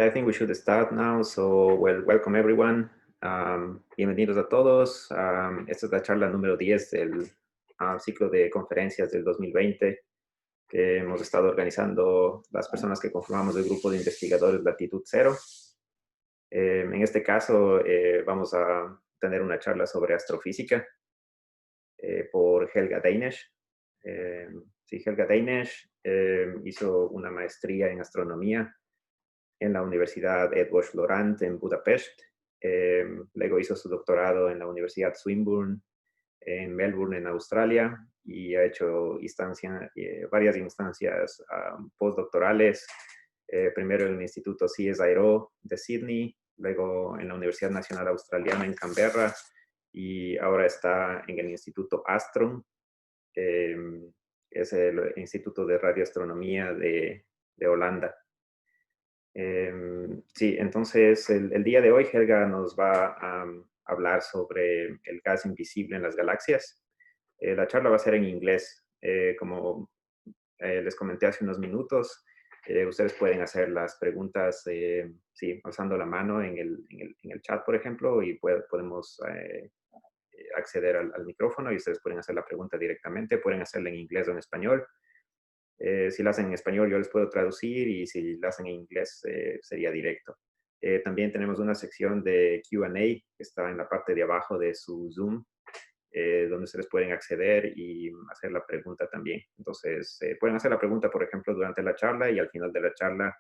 Yeah, I think we should start now. So, well, welcome everyone. Bienvenidos a todos. Esta es la charla número 10 del ciclo de conferencias del 2020 que hemos estado organizando las personas que conformamos el grupo de investigadores Latitud Cero. En este caso, vamos a tener una charla sobre astrofísica por Helga Dénes. Sí, Helga Dénes hizo una maestría en astronomía en la Universidad Edward Laurent en Budapest. Luego hizo su doctorado en la Universidad Swinburne en Melbourne, en Australia, y ha hecho varias instancias postdoctorales, primero en el Instituto Cero de Sydney, luego en la Universidad Nacional Australiana en Canberra, y ahora está en el Instituto ASTRON, es el Instituto de Radioastronomía de Holanda. Sí, entonces el día de hoy Helga nos va a hablar sobre el gas invisible en las galaxias. La charla va a ser en inglés. Como les comenté hace unos minutos, ustedes pueden hacer las preguntas, sí, alzando la mano en el chat, por ejemplo, y podemos acceder al micrófono y ustedes pueden hacer la pregunta directamente. Pueden hacerla en inglés o en español. Si la hacen en español yo les puedo traducir, y si la hacen en inglés sería directo. También tenemos una sección de Q&A que está en la parte de abajo de su Zoom, donde ustedes pueden acceder y hacer la pregunta también. Entonces pueden hacer la pregunta, por ejemplo, durante la charla, y al final de la charla,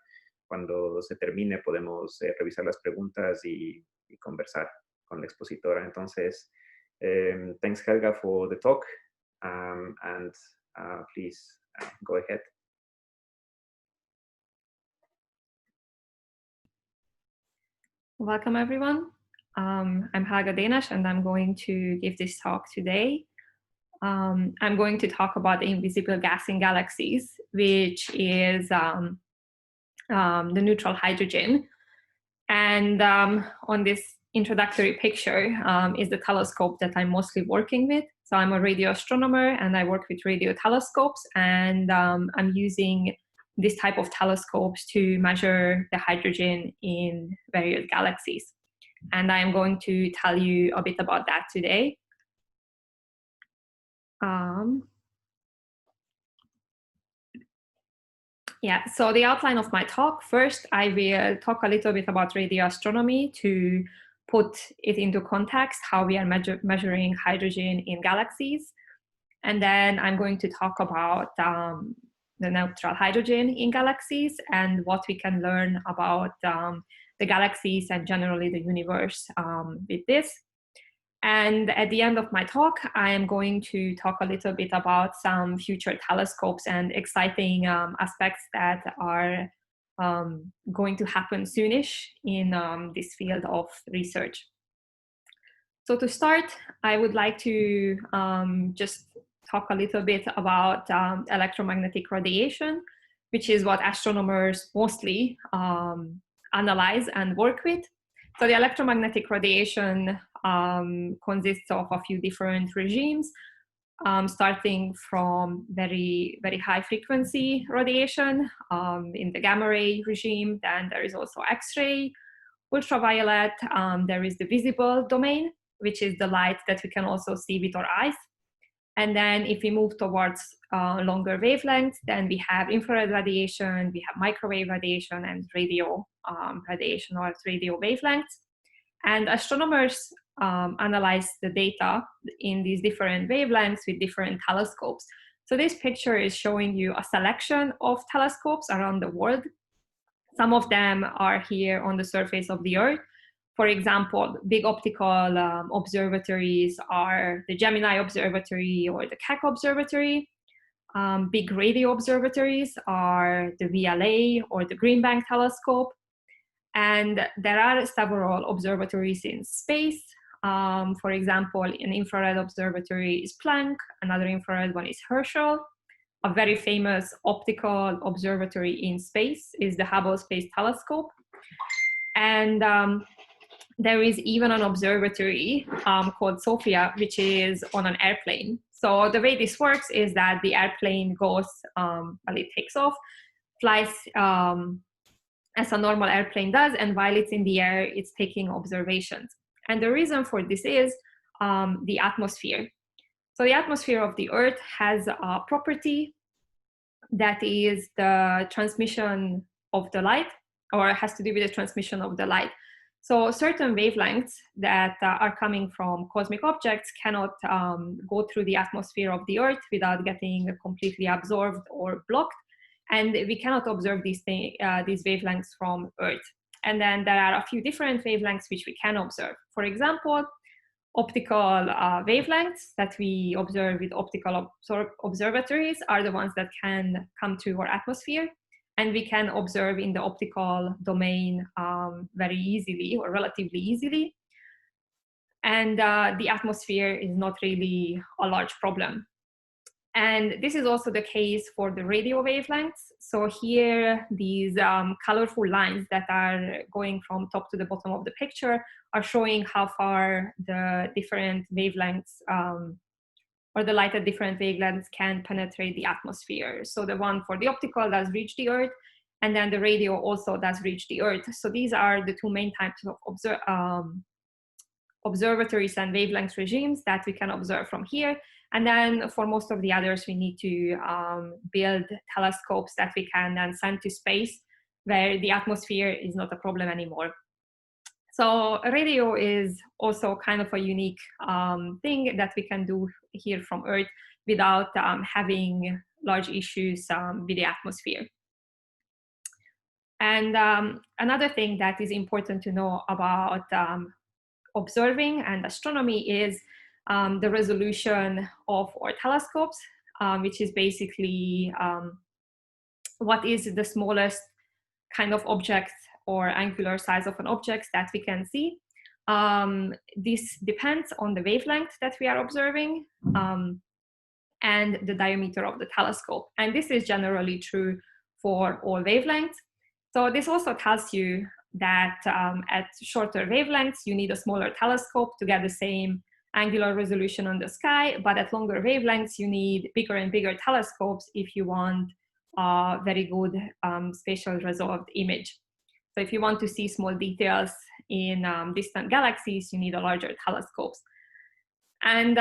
cuando se termine, podemos revisar las preguntas y conversar con la expositora. Entonces, thanks Helga for the talk, and please go ahead. Welcome, everyone. I'm Helga Dénes, and I'm going to give this talk today. I'm going to talk about the invisible gas in galaxies, which is the neutral hydrogen. And on this introductory picture is the telescope that I'm mostly working with. So I'm a radio astronomer, and I work with radio telescopes, and I'm using this type of telescopes to measure the hydrogen in various galaxies. And I am going to tell you a bit about that today. Yeah, so the outline of my talk: first, I will talk a little bit about radio astronomy to put it into context, how we are measuring hydrogen in galaxies. And then I'm going to talk about the neutral hydrogen in galaxies and what we can learn about the galaxies and generally the universe with this. And at the end of my talk, I am going to talk a little bit about some future telescopes and exciting aspects that are going to happen soonish in this field of research. So to start, I would like to just talk a little bit about electromagnetic radiation, which is what astronomers mostly analyze and work with. So the electromagnetic radiation consists of a few different regimes, starting from very, very high frequency radiation in the gamma ray regime. Then there is also X-ray, ultraviolet. There is the visible domain, which is the light that we can also see with our eyes. And then if we move towards longer wavelengths, then we have infrared radiation, we have microwave radiation, and radio radiation, or radio wavelengths. And astronomers analyze the data in these different wavelengths with different telescopes. So this picture is showing you a selection of telescopes around the world. Some of them are here on the surface of the Earth. For example, big optical observatories are the Gemini Observatory or the Keck Observatory. Big radio observatories are the VLA or the Green Bank Telescope. And there are several observatories in space. For example, an infrared observatory is Planck, another infrared one is Herschel. A very famous optical observatory in space is the Hubble Space Telescope. And there is even an observatory called SOFIA, which is on an airplane. So the way this works is that the airplane goes, well, it takes off, flies as a normal airplane does, and while it's in the air, it's taking observations. And the reason for this is the atmosphere. So the atmosphere of the Earth has a property that is the transmission of the light, or has to do with the transmission of the light. So certain wavelengths that are coming from cosmic objects cannot go through the atmosphere of the Earth without getting completely absorbed or blocked. And we cannot observe these wavelengths from Earth. And then there are a few different wavelengths which we can observe. For example, optical wavelengths that we observe with optical observatories are the ones that can come through our atmosphere. And we can observe in the optical domain very easily, or relatively easily. And the atmosphere is not really a large problem. And this is also the case for the radio wavelengths. So here, these colorful lines that are going from top to the bottom of the picture are showing how far the different wavelengths or the light at different wavelengths can penetrate the atmosphere. So the one for the optical does reach the Earth, and then the radio also does reach the Earth. So these are the two main types of observatories and wavelength regimes that we can observe from here. And then for most of the others, we need to build telescopes that we can then send to space, where the atmosphere is not a problem anymore. So radio is also kind of a unique thing that we can do here from Earth without having large issues with the atmosphere. And another thing that is important to know about observing and astronomy is the resolution of our telescopes, which is basically what is the smallest kind of object or angular size of an object that we can see. This depends on the wavelength that we are observing and the diameter of the telescope. And this is generally true for all wavelengths. So this also tells you that at shorter wavelengths, you need a smaller telescope to get the same angular resolution on the sky, but at longer wavelengths, you need bigger and bigger telescopes if you want a very good spatial resolved image. So if you want to see small details in distant galaxies, you need a larger telescopes. And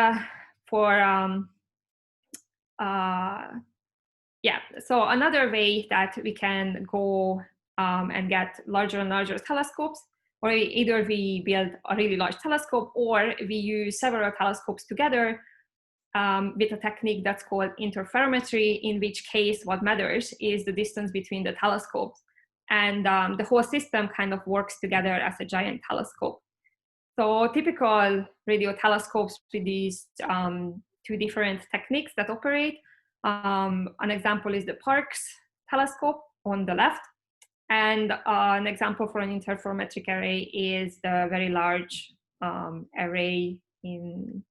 so another way that we can go and get larger and larger telescopes, or either we build a really large telescope, or we use several telescopes together with a technique that's called interferometry, in which case what matters is the distance between the telescopes. And the whole system kind of works together as a giant telescope. So typical radio telescopes with these two different techniques that operate. An example is the Parkes telescope on the left. And an example for an interferometric array is the very large array in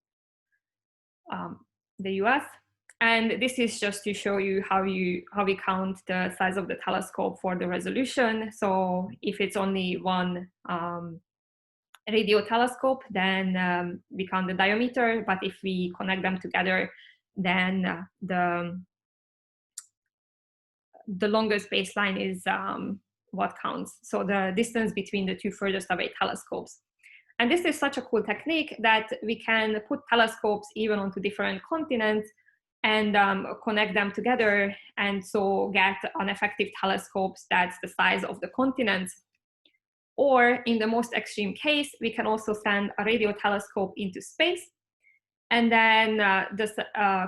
the US. And this is just to show you how we count the size of the telescope for the resolution. So if it's only one radio telescope, then we count the diameter. But if we connect them together, then the longest baseline is what counts. So the distance between the two furthest away telescopes. And this is such a cool technique that we can put telescopes even onto different continents and connect them together, and so get an effective telescopes that's the size of the continents. Or in the most extreme case, we can also send a radio telescope into space, and then just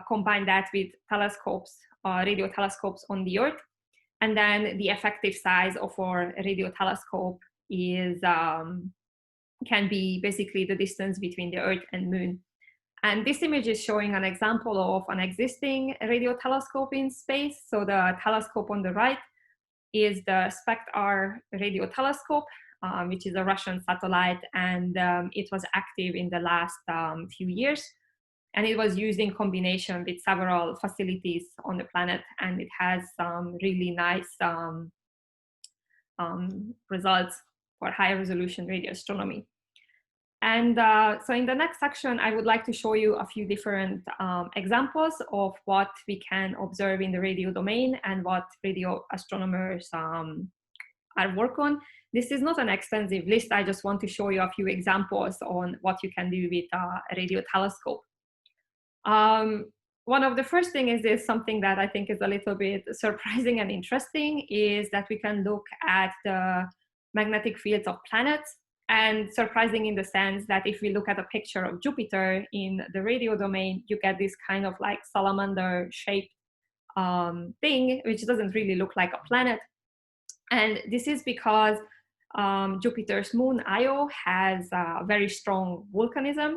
combine that with telescopes, radio telescopes on the Earth. And then the effective size of our radio telescope is can be basically the distance between the Earth and Moon. And this image is showing an example of an existing radio telescope in space. So the telescope on the right is the SPECT-R radio telescope, which is a Russian satellite, and it was active in the last few years. And it was used in combination with several facilities on the planet, and it has some really nice results for high resolution radio astronomy. And so in the next section, I would like to show you a few different examples of what we can observe in the radio domain and what radio astronomers work on. This is not an extensive list. I just want to show you a few examples on what you can do with a radio telescope. One of the first things is something that I think is a little bit surprising and interesting, is that we can look at the magnetic fields of planets. And surprising in the sense that if we look at a picture of Jupiter in the radio domain, you get this kind of like salamander shaped thing, which doesn't really look like a planet. And this is because Jupiter's moon Io has very strong volcanism.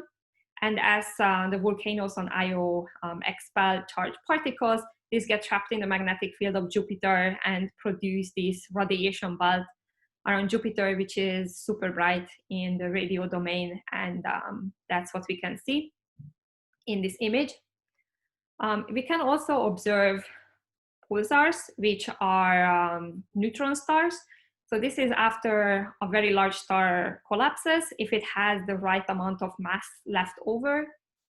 And as the volcanoes on Io expel charged particles, these get trapped in the magnetic field of Jupiter and produce this radiation belt around Jupiter, which is super bright in the radio domain. And that's what we can see in this image. We can also observe pulsars, which are neutron stars. So this is after a very large star collapses. If it has the right amount of mass left over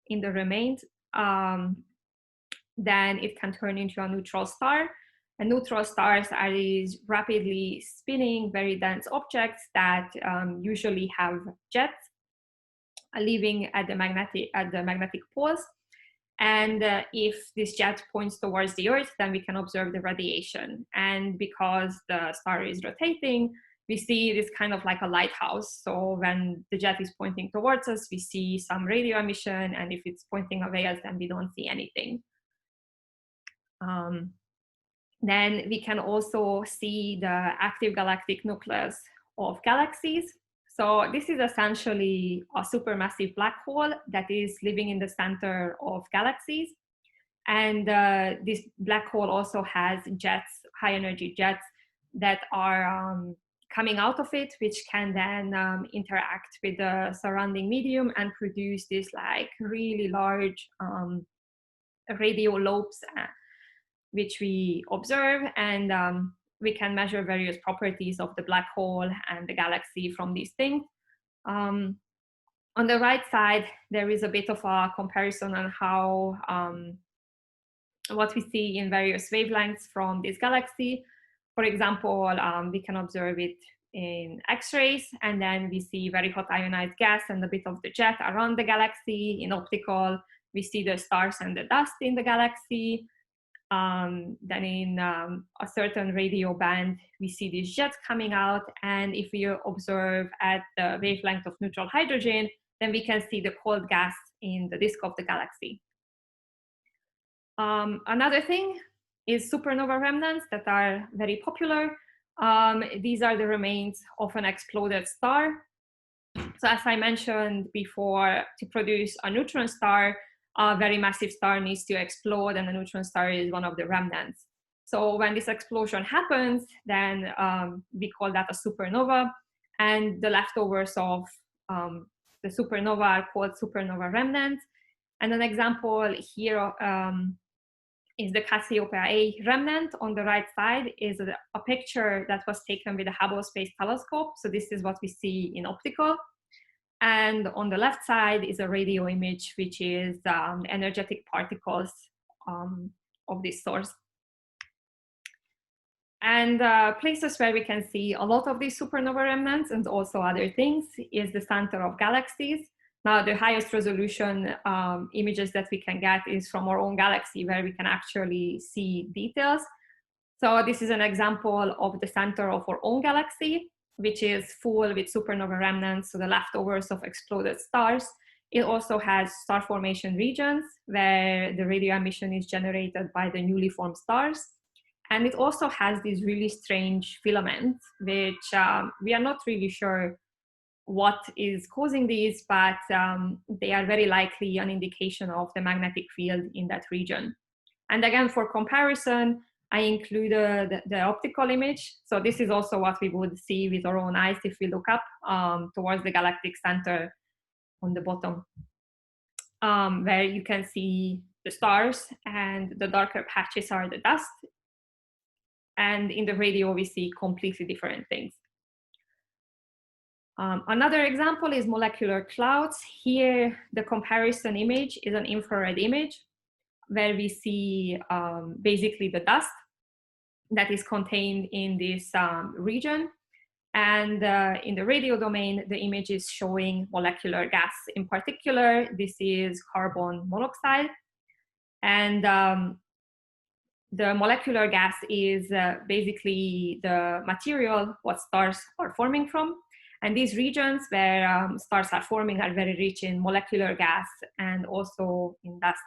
in the remains, then it can turn into a neutral star. And neutral stars are these rapidly spinning, very dense objects that usually have jets leaving at the magnetic poles. And if this jet points towards the Earth, then we can observe the radiation. And because the star is rotating, we see this kind of like a lighthouse. So when the jet is pointing towards us, we see some radio emission. And if it's pointing away us, then we don't see anything. Then we can also see the active galactic nucleus of galaxies. So this is essentially a supermassive black hole that is living in the center of galaxies. And this black hole also has jets, high energy jets, that are coming out of it, which can then interact with the surrounding medium and produce this like really large radio lobes, which we observe. And we can measure various properties of the black hole and the galaxy from these things. On the right side, there is a bit of a comparison on how what we see in various wavelengths from this galaxy. For example, we can observe it in X-rays, and then we see very hot ionized gas and a bit of the jet around the galaxy. In optical, we see the stars and the dust in the galaxy. Then in a certain radio band, we see these jets coming out. And if we observe at the wavelength of neutral hydrogen, then we can see the cold gas in the disk of the galaxy. Another thing is supernova remnants that are very popular. These are the remains of an exploded star. So as I mentioned before, to produce a neutron star, a very massive star needs to explode, and a neutron star is one of the remnants. So when this explosion happens, then we call that a supernova, and the leftovers of the supernova are called supernova remnants. And an example here is the Cassiopeia A remnant. On the right side is a picture that was taken with the Hubble Space Telescope. So this is what we see in optical. And on the left side is a radio image, which is energetic particles of this source. And places where we can see a lot of these supernova remnants and also other things is the center of galaxies. Now, the highest resolution images that we can get is from our own galaxy, where we can actually see details. So this is an example of the center of our own galaxy, which is full with supernova remnants, so the leftovers of exploded stars. It also has star formation regions where the radio emission is generated by the newly formed stars. And it also has these really strange filaments, which we are not really sure what is causing these, but they are very likely an indication of the magnetic field in that region. And again, for comparison, I included the optical image. So this is also what we would see with our own eyes if we look up towards the galactic center on the bottom, where you can see the stars, and the darker patches are the dust. And in the radio, we see completely different things. Another example is molecular clouds. Here, the comparison image is an infrared image where we see basically the dust. that is contained in this region. And in the radio domain, the image is showing molecular gas. In particular, this is carbon monoxide. And the molecular gas is basically the material what stars are forming from. And these regions where stars are forming are very rich in molecular gas and also in dust.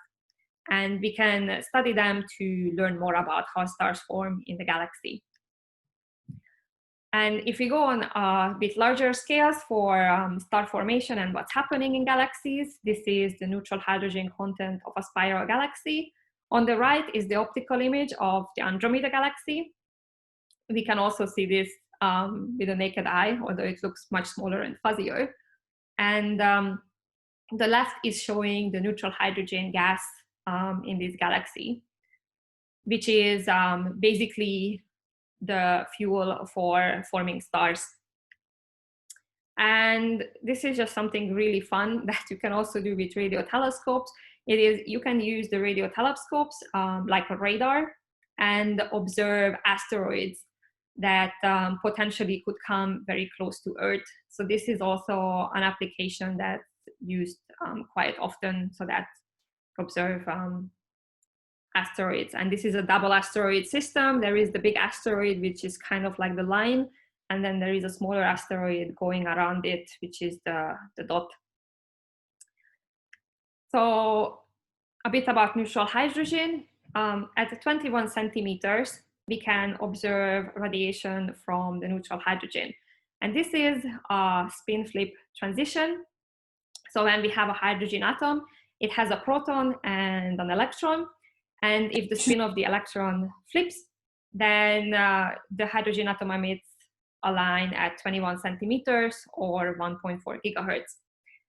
And we can study them to learn more about how stars form in the galaxy. And if we go on a bit larger scales for star formation and what's happening in galaxies, this is the neutral hydrogen content of a spiral galaxy. On the right is the optical image of the Andromeda galaxy. We can also see this with the naked eye, although it looks much smaller and fuzzier. And the left is showing the neutral hydrogen gas in this galaxy, which is basically the fuel for forming stars. And this is just something really fun that you can also do with radio telescopes. It is, you can use the radio telescopes like a radar and observe asteroids that potentially could come very close to Earth. So this is also an application that's used quite often, so that observe asteroids. And this is a double asteroid system. There is the big asteroid, which is kind of like the line, and then there is a smaller asteroid going around it, which is the dot. So a bit about neutral hydrogen. At 21 centimeters, we can observe radiation from the neutral hydrogen. And this is a spin flip transition. So when we have a hydrogen atom, it has a proton and an electron. And if the spin of the electron flips, then the hydrogen atom emits a line at 21 centimeters or 1.4 gigahertz.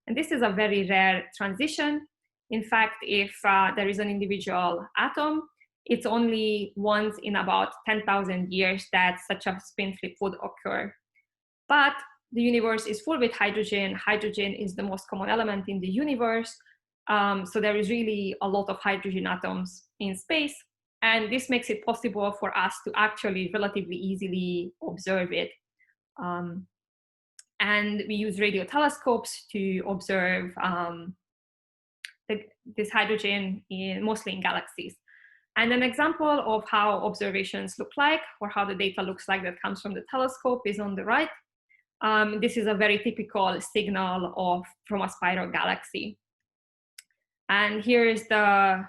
And this is a very rare transition. In fact, if there is an individual atom, it's only once in about 10,000 years that such a spin flip would occur. But the universe is full with hydrogen. Hydrogen is the most common element in the universe. So there is really a lot of hydrogen atoms in space. And this makes it possible for us to actually relatively easily observe it. And we use radio telescopes to observe this hydrogen mostly in galaxies. And an example of how observations look like, or how the data looks like that comes from the telescope, is on the right. This is a very typical signal from a spiral galaxy. And here is the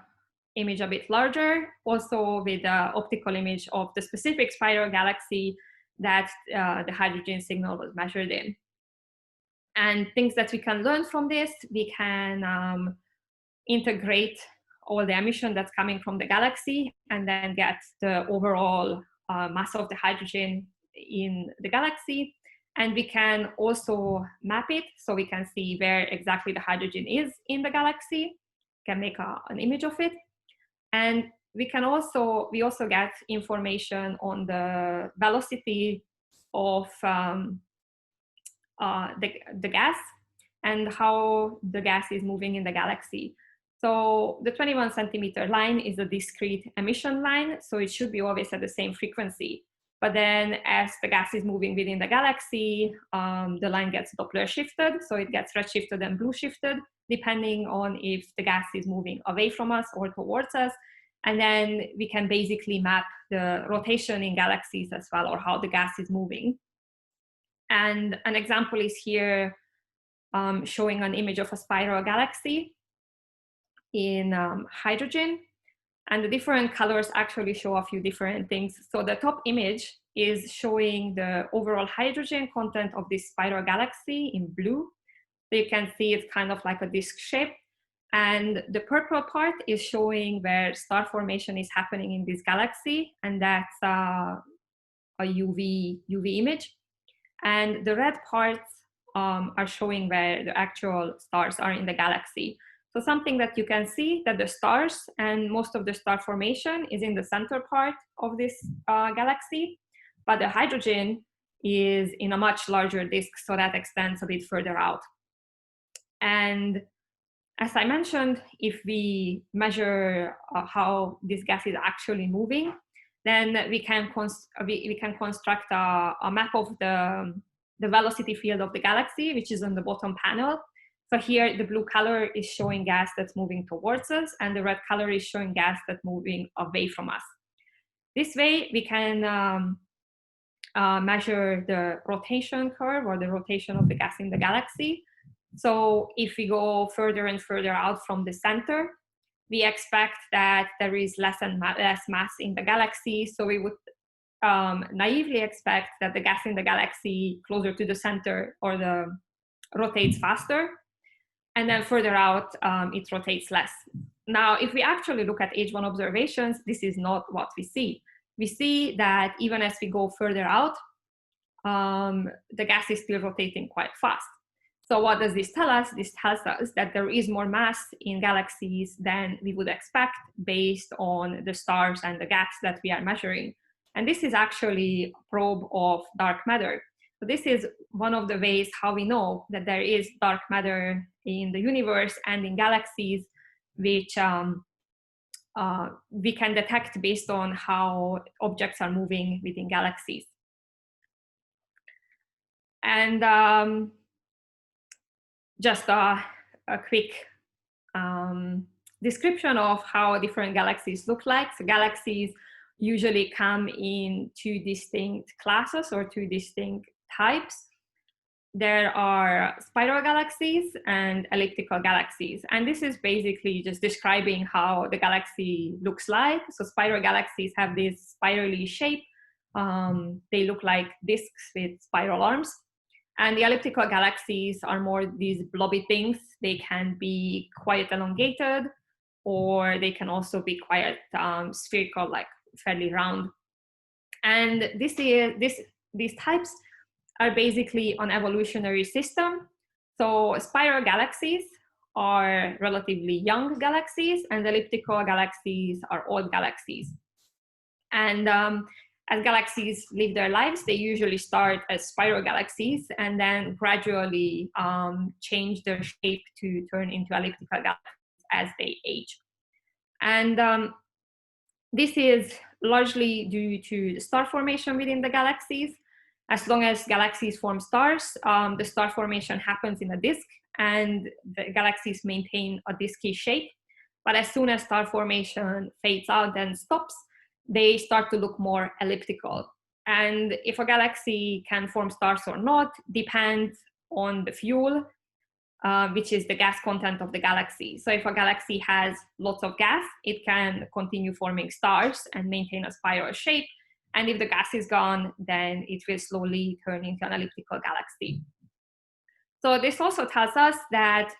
image a bit larger, also with the optical image of the specific spiral galaxy that the hydrogen signal was measured in. And things that we can learn from this, we can integrate all the emission that's coming from the galaxy and then get the overall mass of the hydrogen in the galaxy. And we can also map it, so we can see where exactly the hydrogen is in the galaxy, can make an image of it. And we also get information on the velocity of the gas and how the gas is moving in the galaxy. So the 21 centimeter line is a discrete emission line, so it should be always at the same frequency. But then as the gas is moving within the galaxy, the line gets Doppler shifted, so it gets red shifted and blue shifted, depending on if the gas is moving away from us or towards us. And then we can basically map the rotation in galaxies as well, or how the gas is moving. And an example is here showing an image of a spiral galaxy in hydrogen. And the different colors actually show a few different things. So the top image is showing the overall hydrogen content of this spiral galaxy in blue. So you can see it's kind of like a disc shape. And the purple part is showing where star formation is happening in this galaxy. And that's a UV image. And the red parts are showing where the actual stars are in the galaxy. So something that you can see, that the stars and most of the star formation is in the center part of this galaxy, but the hydrogen is in a much larger disk, so that extends a bit further out. And as I mentioned, if we measure how this gas is actually moving, then we can construct a map of the velocity field of the galaxy, which is on the bottom panel. So here the blue color is showing gas that's moving towards us, and the red color is showing gas that's moving away from us. This way we can measure the rotation curve, or the rotation of the gas in the galaxy. So if we go further and further out from the center, we expect that there is less and less mass in the galaxy. So we would naively expect that the gas in the galaxy closer to the center rotates faster. And then further out, it rotates less. Now, if we actually look at H1 observations, this is not what we see. We see that even as we go further out, the gas is still rotating quite fast. So what does this tell us? This tells us that there is more mass in galaxies than we would expect based on the stars and the gas that we are measuring. And this is actually a probe of dark matter. So this is one of the ways how we know that there is dark matter in the universe and in galaxies, which we can detect based on how objects are moving within galaxies. And just a quick description of how different galaxies look like. So galaxies usually come in two distinct classes or two distinct types. There are spiral galaxies and elliptical galaxies. And this is basically just describing how the galaxy looks like. So spiral galaxies have this spirally shape. They look like disks with spiral arms. And the elliptical galaxies are more these blobby things. They can be quite elongated, or they can also be quite spherical, like fairly round. And these types are basically an evolutionary system. So spiral galaxies are relatively young galaxies, and elliptical galaxies are old galaxies. And as galaxies live their lives, they usually start as spiral galaxies and then gradually change their shape to turn into elliptical galaxies as they age. And this is largely due to the star formation within the galaxies. As long as galaxies form stars, the star formation happens in a disk, and the galaxies maintain a disky shape. But as soon as star formation fades out and stops, they start to look more elliptical. And if a galaxy can form stars or not depends on the fuel, which is the gas content of the galaxy. So if a galaxy has lots of gas, it can continue forming stars and maintain a spiral shape. And if the gas is gone, then it will slowly turn into an elliptical galaxy. So this also tells us that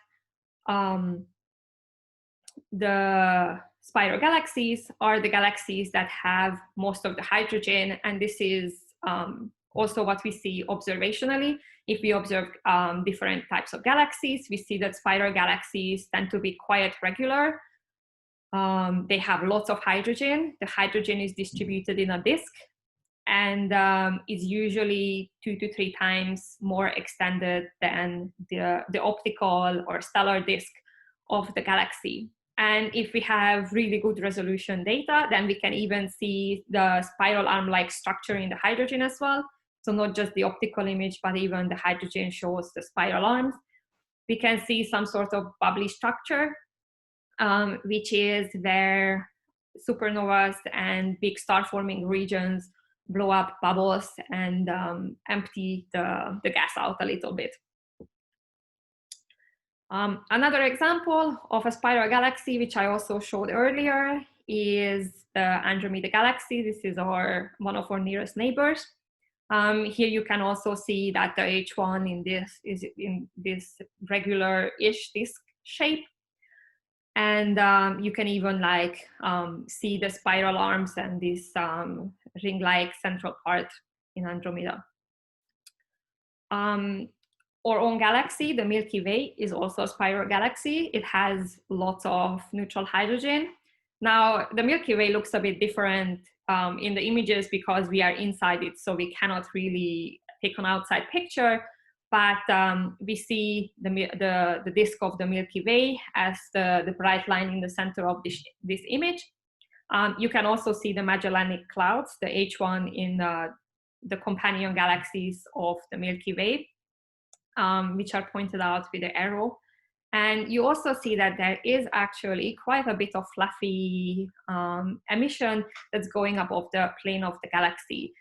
the spiral galaxies are the galaxies that have most of the hydrogen, and this is also what we see observationally. If we observe different types of galaxies, we see that spiral galaxies tend to be quite regular. They have lots of hydrogen. The hydrogen is distributed in a disk, and is usually 2 to 3 times more extended than the optical or stellar disk of the galaxy. And if we have really good resolution data, then we can even see the spiral arm-like structure in the hydrogen as well. So not just the optical image, but even the hydrogen shows the spiral arms. We can see some sort of bubbly structure, which is where supernovas and big star-forming regions blow up bubbles and empty the gas out a little bit. Another example of a spiral galaxy, which I also showed earlier, is the Andromeda galaxy. This is one of our nearest neighbors. Here you can also see that the H1 is in this regular-ish disk shape. And you can even see the spiral arms and this ring-like central part in Andromeda. Our own galaxy, the Milky Way, is also a spiral galaxy. It has lots of neutral hydrogen. Now, the Milky Way looks a bit different in the images because we are inside it, so we cannot really take an outside picture. But we see the disk of the Milky Way as the bright line in the center of this image. You can also see the Magellanic Clouds, the H1 in the companion galaxies of the Milky Way, which are pointed out with the arrow. And you also see that there is actually quite a bit of fluffy emission that's going above the plane of the galaxy.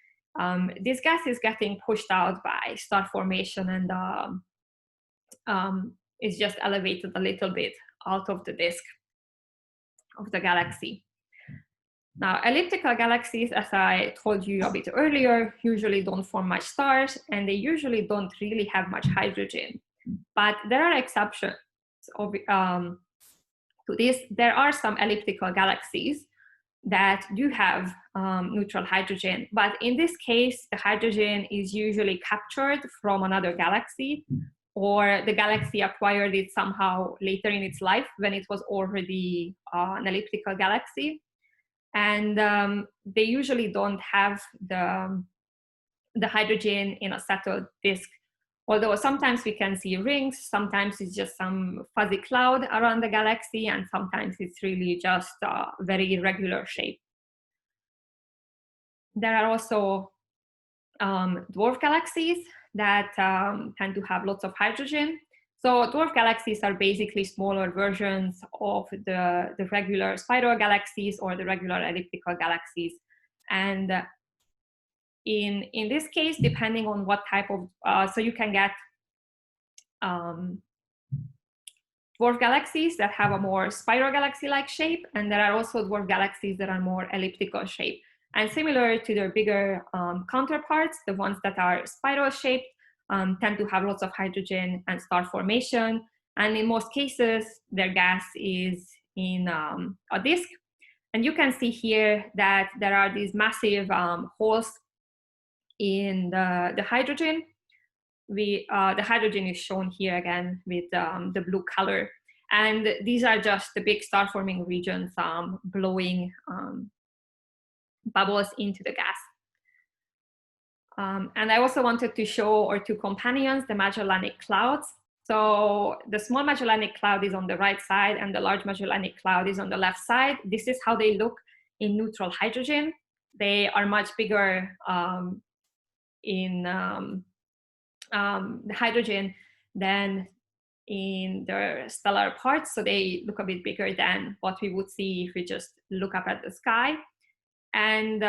This gas is getting pushed out by star formation and is just elevated a little bit out of the disk of the galaxy. Now, elliptical galaxies, as I told you a bit earlier, usually don't form much stars, and they usually don't really have much hydrogen. But there are exceptions to this. There are some elliptical galaxies that do have neutral hydrogen, but in this case, the hydrogen is usually captured from another galaxy, or the galaxy acquired it somehow later in its life when it was already an elliptical galaxy. And they usually don't have the hydrogen in a settled disk. Although sometimes we can see rings, sometimes it's just some fuzzy cloud around the galaxy, and sometimes it's really just a very irregular shape. There are also dwarf galaxies that tend to have lots of hydrogen. So dwarf galaxies are basically smaller versions of the regular spiral galaxies or the regular elliptical galaxies. And in this case, depending on what type of, so you can get dwarf galaxies that have a more spiral galaxy-like shape, and there are also dwarf galaxies that are more elliptical shape. And similar to their bigger counterparts, the ones that are spiral shaped tend to have lots of hydrogen and star formation. And in most cases, their gas is in a disk. And you can see here that there are these massive holes in the hydrogen. The hydrogen is shown here again with the blue color. And these are just the big star forming regions blowing bubbles into the gas. And I also wanted to show our two companions, the Magellanic Clouds. So the small Magellanic Cloud is on the right side and the large Magellanic Cloud is on the left side. This is how they look in neutral hydrogen. They are much bigger in the hydrogen than in their stellar parts. So they look a bit bigger than what we would see if we just look up at the sky. And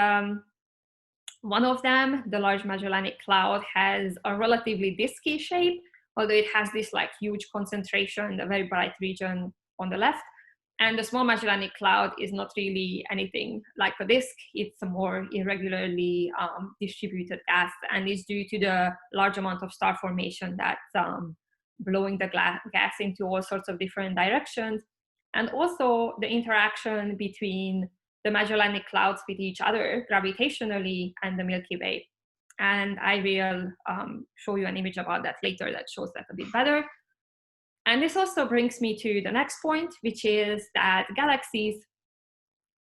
one of them, the Large Magellanic Cloud, has a relatively disky shape, although it has this like huge concentration, a very bright region on the left. And the Small Magellanic Cloud is not really anything like a disk. It's a more irregularly distributed gas, and is due to the large amount of star formation that's blowing the gas into all sorts of different directions. And also the interaction between the Magellanic Clouds with each other gravitationally and the Milky Way. And I will show you an image about that later that shows that a bit better. And this also brings me to the next point, which is that galaxies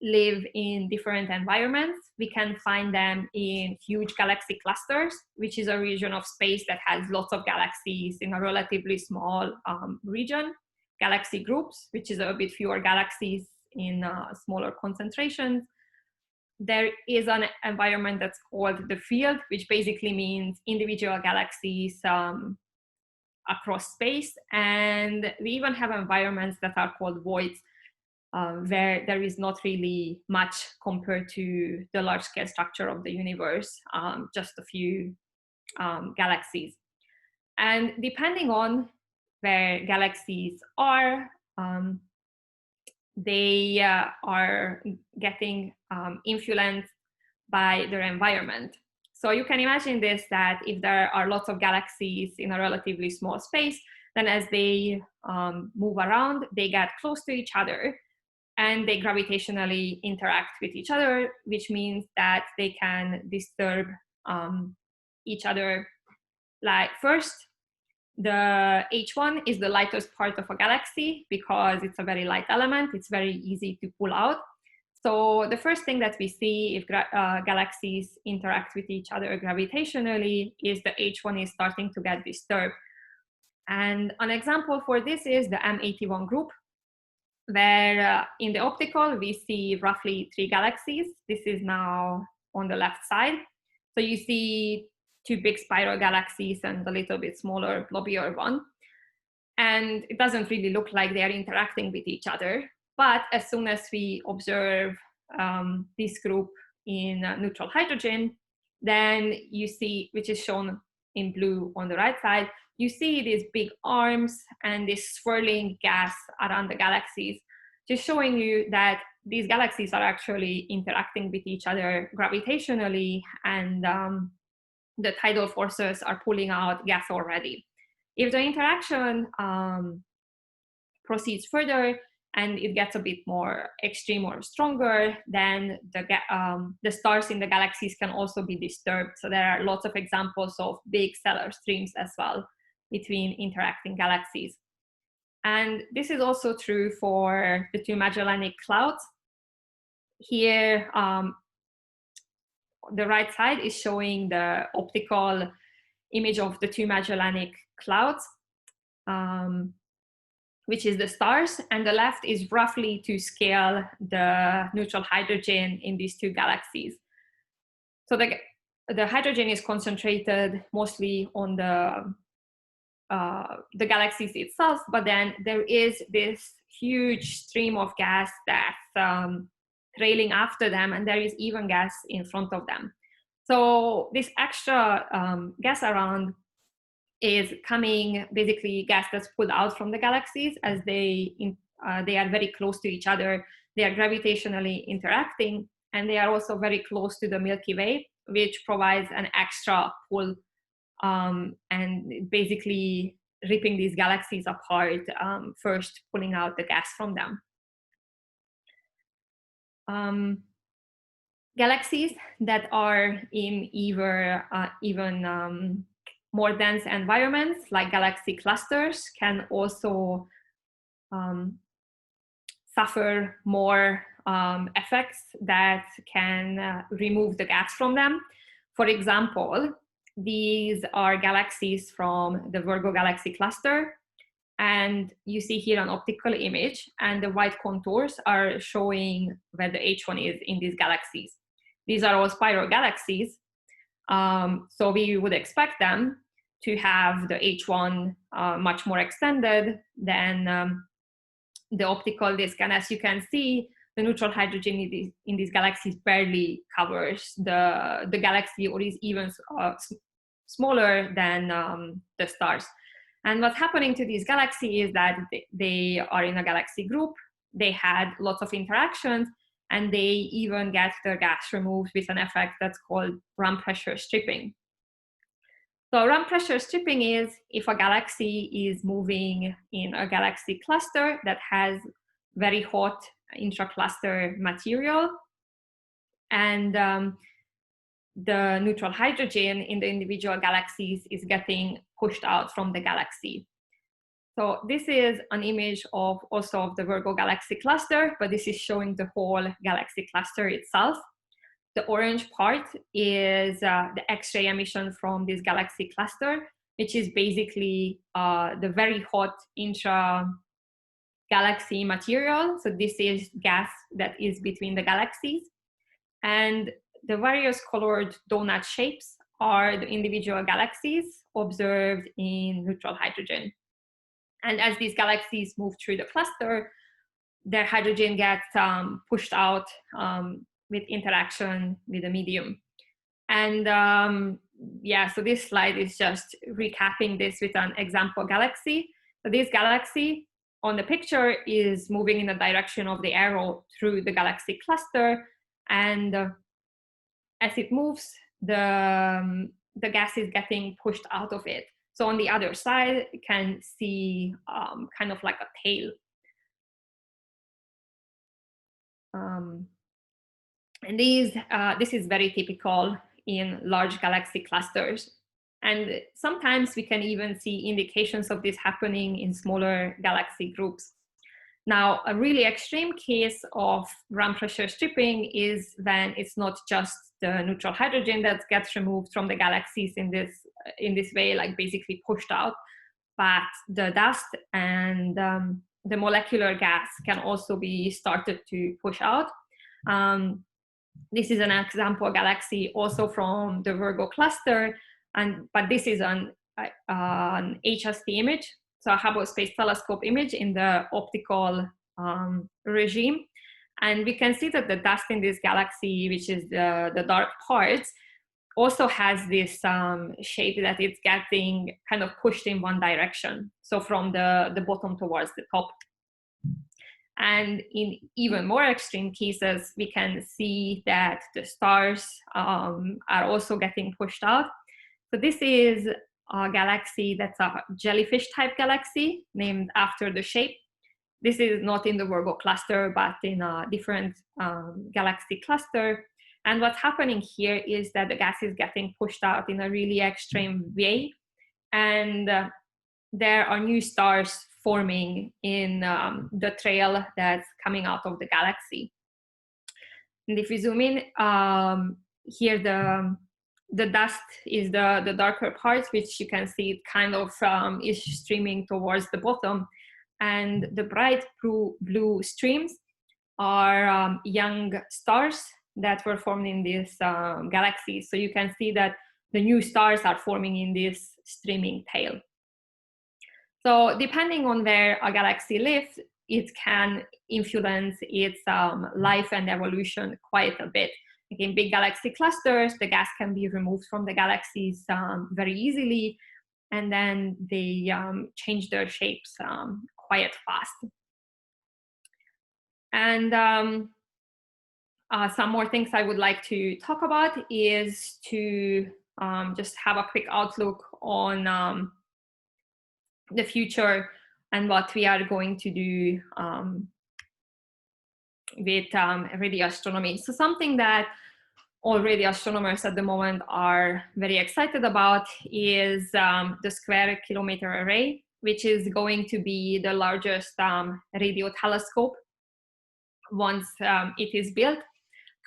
live in different environments. We can find them in huge galaxy clusters, which is a region of space that has lots of galaxies in a relatively small region. Galaxy groups, which is a bit fewer galaxies in smaller concentrations. There is an environment that's called the field, which basically means individual galaxies across space. And we even have environments that are called voids, where there is not really much compared to the large scale structure of the universe, just a few galaxies. And depending on where galaxies are, they are getting influenced by their environment. So you can imagine this, that if there are lots of galaxies in a relatively small space, then as they move around, they get close to each other and they gravitationally interact with each other, which means that they can disturb each other. Like first, the H1 is the lightest part of a galaxy because it's a very light element. It's very easy to pull out. So the first thing that we see if galaxies interact with each other gravitationally is the H1 is starting to get disturbed. And an example for this is the M81 group. where in the optical, we see roughly 3 galaxies. This is now on the left side. So you see 2 big spiral galaxies and a little bit smaller, blobbier one. And it doesn't really look like they are interacting with each other. But as soon as we observe this group in neutral hydrogen, then you see, which is shown in blue on the right side, you see these big arms and this swirling gas around the galaxies, just showing you that these galaxies are actually interacting with each other gravitationally, and the tidal forces are pulling out gas already. If the interaction proceeds further and it gets a bit more extreme or stronger, then the stars in the galaxies can also be disturbed. So there are lots of examples of big stellar streams as well between interacting galaxies. And this is also true for the 2 Magellanic Clouds. Here, the right side is showing the optical image of the 2 Magellanic Clouds, which is the stars, and the left is roughly to scale the neutral hydrogen in these 2 galaxies. So the hydrogen is concentrated mostly on the galaxies itself, but then there is this huge stream of gas that's trailing after them, and there is even gas in front of them. So this extra gas around is coming, basically gas that's pulled out from the galaxies as they are very close to each other. They are gravitationally interacting, and they are also very close to the Milky Way, which provides an extra pull and basically ripping these galaxies apart, first pulling out the gas from them. Galaxies that are in even more dense environments, like galaxy clusters, can also suffer more effects that can remove the gas from them. For example, these are galaxies from the Virgo galaxy cluster, and you see here an optical image, and the white contours are showing where the H1 is in these galaxies. These are all spiral galaxies, so we would expect them to have the H1 much more extended than the optical disk. And as you can see, the neutral hydrogen in these galaxies barely covers the galaxy, or is even smaller than the stars. And what's happening to these galaxies is that they are in a galaxy group, they had lots of interactions, and they even get their gas removed with an effect that's called ram pressure stripping. So ram pressure stripping is if a galaxy is moving in a galaxy cluster that has very hot intra-cluster material, and the neutral hydrogen in the individual galaxies is getting pushed out from the galaxy. So this is an image of also of the Virgo galaxy cluster, but this is showing the whole galaxy cluster itself. The orange part is the X-ray emission from this galaxy cluster, which is basically the very hot intra-galaxy material. So this is gas that is between the galaxies. And the various colored donut shapes are the individual galaxies observed in neutral hydrogen. And as these galaxies move through the cluster, their hydrogen gets pushed out with interaction with the medium. And yeah, so this slide is just recapping this with an example galaxy. So this galaxy on the picture is moving in the direction of the arrow through the galaxy cluster, and as it moves, the gas is getting pushed out of it. So on the other side, you can see kind of like a tail. And this is very typical in large galaxy clusters. And sometimes we can even see indications of this happening in smaller galaxy groups. Now, a really extreme case of ram pressure stripping is when it's not just the neutral hydrogen that gets removed from the galaxies in this way, like basically pushed out, but the dust and the molecular gas can also be started to push out. This is an example galaxy also from the Virgo cluster, but this is an HST image, so a Hubble Space Telescope image in the optical regime. And we can see that the dust in this galaxy, which is the dark parts, also has this shape that it's getting kind of pushed in one direction, so from the bottom towards the top. And in even more extreme cases, we can see that the stars are also getting pushed out. So this is a galaxy that's a jellyfish type galaxy named after the shape. This is not in the Virgo cluster, but in a different galaxy cluster. And what's happening here is that the gas is getting pushed out in a really extreme way. And there are new stars forming in the trail that's coming out of the galaxy. And if we zoom in, here the dust is the darker parts, which you can see it kind of is streaming towards the bottom. And the bright blue streams are young stars that were formed in this galaxy. So you can see that the new stars are forming in this streaming tail. So depending on where a galaxy lives, it can influence its life and evolution quite a bit. In big galaxy clusters, the gas can be removed from the galaxies very easily, and then they change their shapes quite fast. And some more things I would like to talk about is to just have a quick outlook on the future and what we are going to do with radio astronomy. So something that all radio astronomers at the moment are very excited about is the Square Kilometer Array, which is going to be the largest radio telescope once it is built.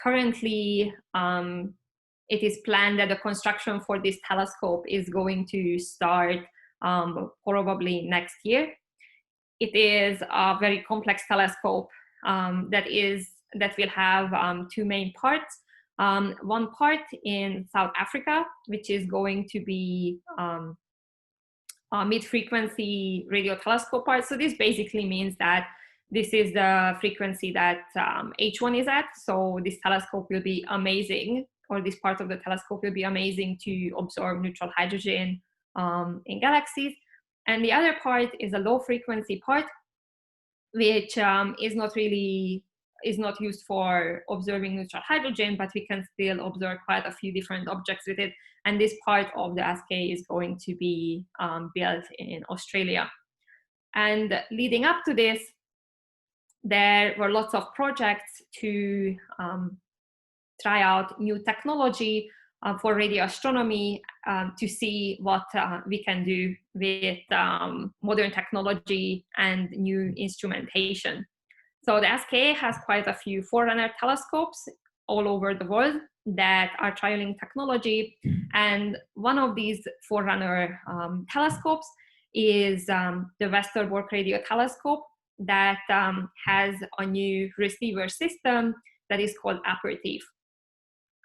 Currently, it is planned that the construction for this telescope is going to start probably next year. It is a very complex telescope that will have two main parts. One part in South Africa, which is going to be a mid-frequency radio telescope part. So this basically means that this is the frequency that H1 is at. So this telescope will be amazing, or this part of the telescope will be amazing to observe neutral hydrogen in galaxies. And the other part is a low frequency part, which is not used for observing neutral hydrogen, but we can still observe quite a few different objects with it. And this part of the SK is going to be built in Australia. And leading up to this, there were lots of projects to try out new technology for radio astronomy to see what we can do with modern technology and new instrumentation. So the SKA has quite a few forerunner telescopes all over the world that are trialing technology. And one of these forerunner telescopes is the Westerbork Radio Telescope that has a new receiver system that is called APERTIF.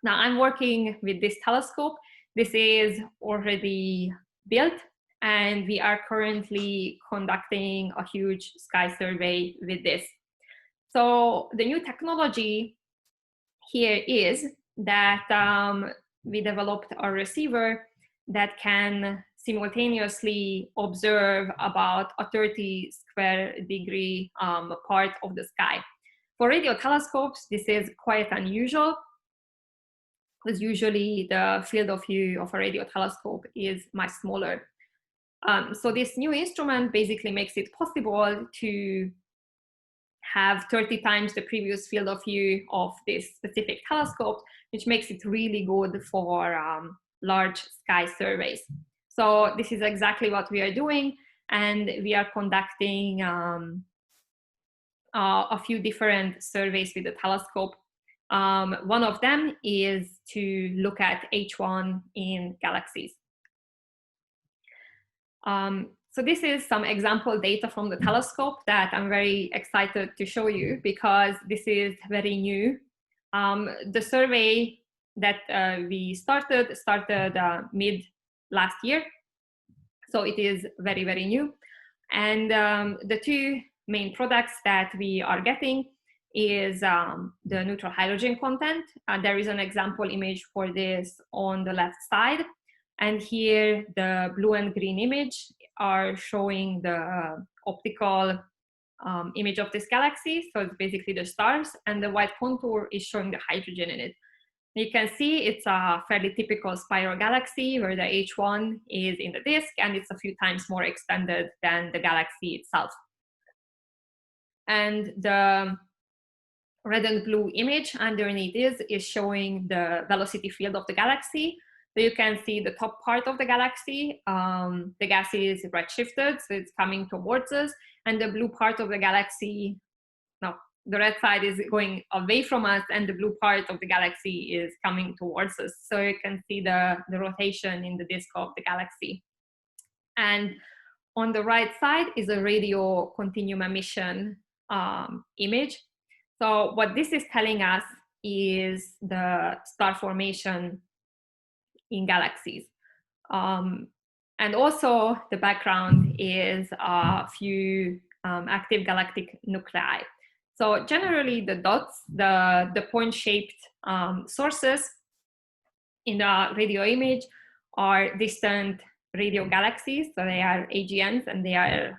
Now I'm working with this telescope. This is already built, and we are currently conducting a huge sky survey with this. So the new technology here is that we developed a receiver that can simultaneously observe about a 30 square degree part of the sky. For radio telescopes, this is quite unusual, because usually the field of view of a radio telescope is much smaller. So this new instrument basically makes it possible to have 30 times the previous field of view of this specific telescope, which makes it really good for large sky surveys. So this is exactly what we are doing, and we are conducting a few different surveys with the telescope. One of them is to look at H1 in galaxies. So this is some example data from the telescope that I'm very excited to show you because this is very new. The survey that we started mid last year. So it is very, very new. And the two main products that we are getting is the neutral hydrogen content. There is an example image for this on the left side. And here the blue and green image are showing the optical image of this galaxy. So it's basically the stars, and the white contour is showing the hydrogen in it. You can see it's a fairly typical spiral galaxy where the H1 is in the disk and it's a few times more extended than the galaxy itself. And the red and blue image underneath is showing the velocity field of the galaxy. So you can see the top part of the galaxy, the gas is redshifted, so it's coming towards us, and the blue part of the galaxy, no, the red side is going away from us, and the blue part of the galaxy is coming towards us. So you can see the rotation in the disk of the galaxy. And on the right side is a radio continuum emission image. So what this is telling us is the star formation in galaxies. And also the background is a few active galactic nuclei. So generally the dots, the point-shaped sources in the radio image are distant radio galaxies. So they are AGNs, and they are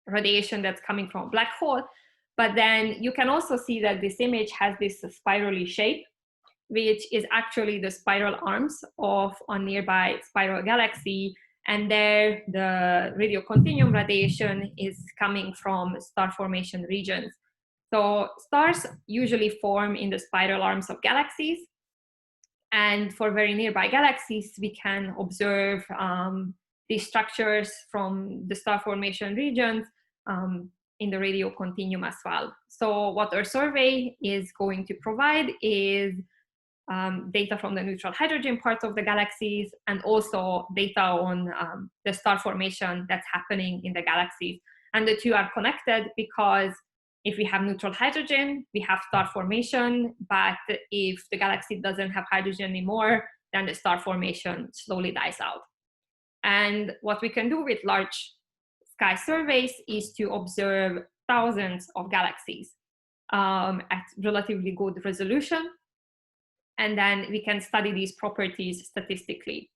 radiation that's coming from a black hole. But then you can also see that this image has this spirally shape, which is actually the spiral arms of a nearby spiral galaxy. And there, the radio continuum radiation is coming from star formation regions. So stars usually form in the spiral arms of galaxies. And for very nearby galaxies, we can observe these structures from the star formation regions in the radio continuum as well. So what our survey is going to provide is data from the neutral hydrogen part of the galaxies, and also data on the star formation that's happening in the galaxies. And the two are connected because if we have neutral hydrogen, we have star formation, but if the galaxy doesn't have hydrogen anymore, then the star formation slowly dies out. And what we can do with large sky surveys is to observe thousands of galaxies at relatively good resolution. And then we can study these properties statistically.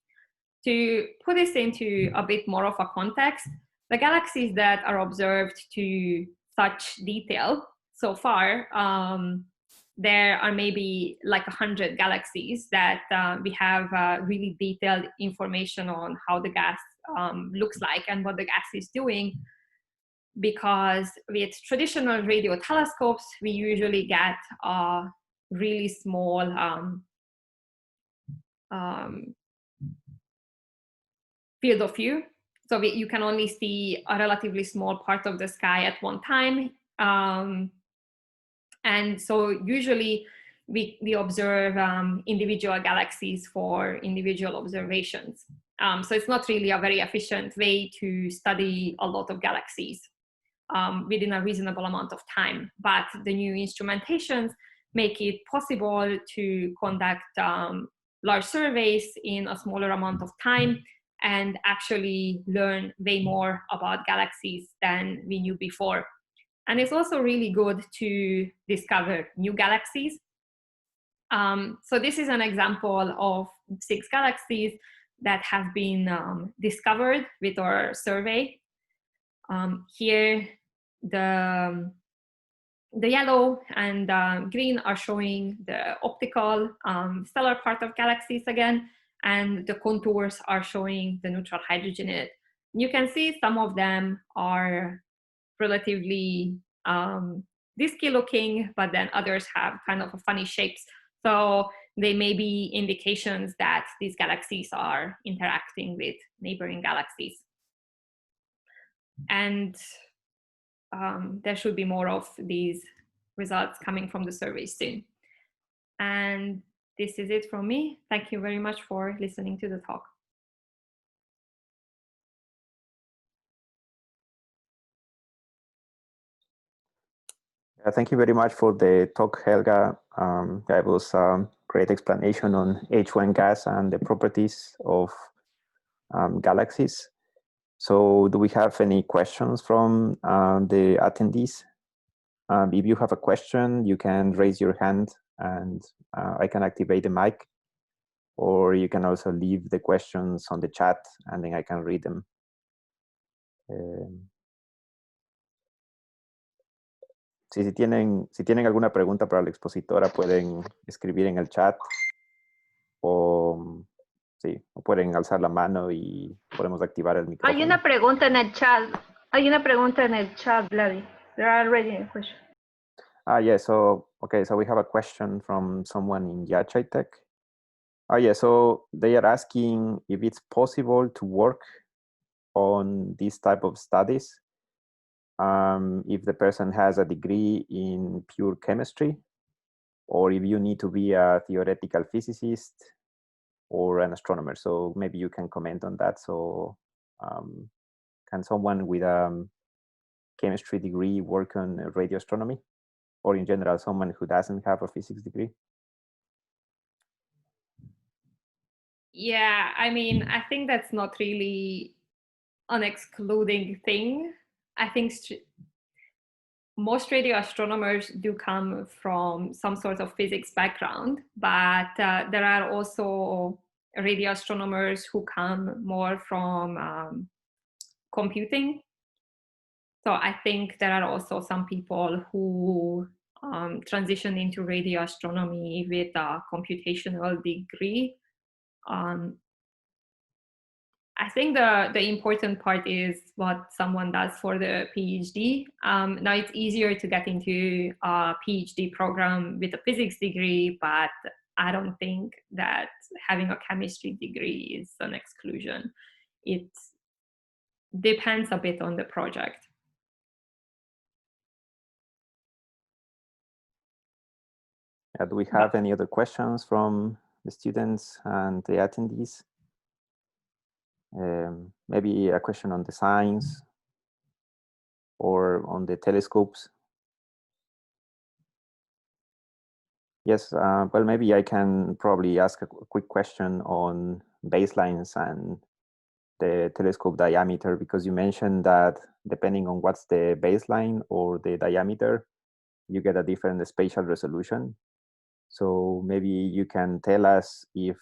To put this into a bit more of a context, the galaxies that are observed to such detail so far, there are maybe like 100 galaxies that we have really detailed information on how the gas looks like and what the gas is doing. Because with traditional radio telescopes, we usually get a really small field of view. So you can only see a relatively small part of the sky at one time. And so usually we observe individual galaxies for individual observations. So it's not really a very efficient way to study a lot of galaxies within a reasonable amount of time. But the new instrumentations make it possible to conduct large surveys in a smaller amount of time and actually learn way more about galaxies than we knew before. And it's also really good to discover new galaxies. So this is an example of 6 galaxies that have been discovered with our survey. Here, the yellow and green are showing the optical stellar part of galaxies again, and the contours are showing the neutral hydrogen in it. You can see some of them are relatively disky looking, but then others have kind of a funny shapes. So they may be indications that these galaxies are interacting with neighboring galaxies. And there should be more of these results coming from the survey soon. And this is it from me. Thank you very much for listening to the talk. Thank you very much for the talk, Helga. That was great explanation on H1 gas and the properties of galaxies. So do we have any questions from the attendees? If you have a question, you can raise your hand and I can activate the mic, or you can also leave the questions on the chat and then I can read them. Si tienen alguna pregunta para la expositora, pueden escribir en el chat o pueden alzar la mano y podemos activar el micrófono. Hay una pregunta en el chat. Hay una pregunta en el chat, Vladi. There are already a question. Yeah, so we have a question from someone in Yachai-Tech. Yeah, so they are asking if it's possible to work on this type of studies if the person has a degree in pure chemistry, or if you need to be a theoretical physicist or an astronomer. So maybe you can comment on that. So can someone with a chemistry degree work on radio astronomy, or in general, someone who doesn't have a physics degree? Yeah, I mean, I think that's not really an excluding thing. I think most radio astronomers do come from some sort of physics background, but there are also radio astronomers who come more from computing. So I think there are also some people who transition into radio astronomy with a computational degree. I think the important part is what someone does for the PhD. Now it's easier to get into a PhD program with a physics degree, but I don't think that having a chemistry degree is an exclusion. It depends a bit on the project. Do we have any other questions from the students and the attendees? Maybe a question on the science or on the telescopes. Yes, well, maybe I can probably ask a quick question on baselines and the telescope diameter, because you mentioned that depending on what's the baseline or the diameter, you get a different spatial resolution. So maybe you can tell us if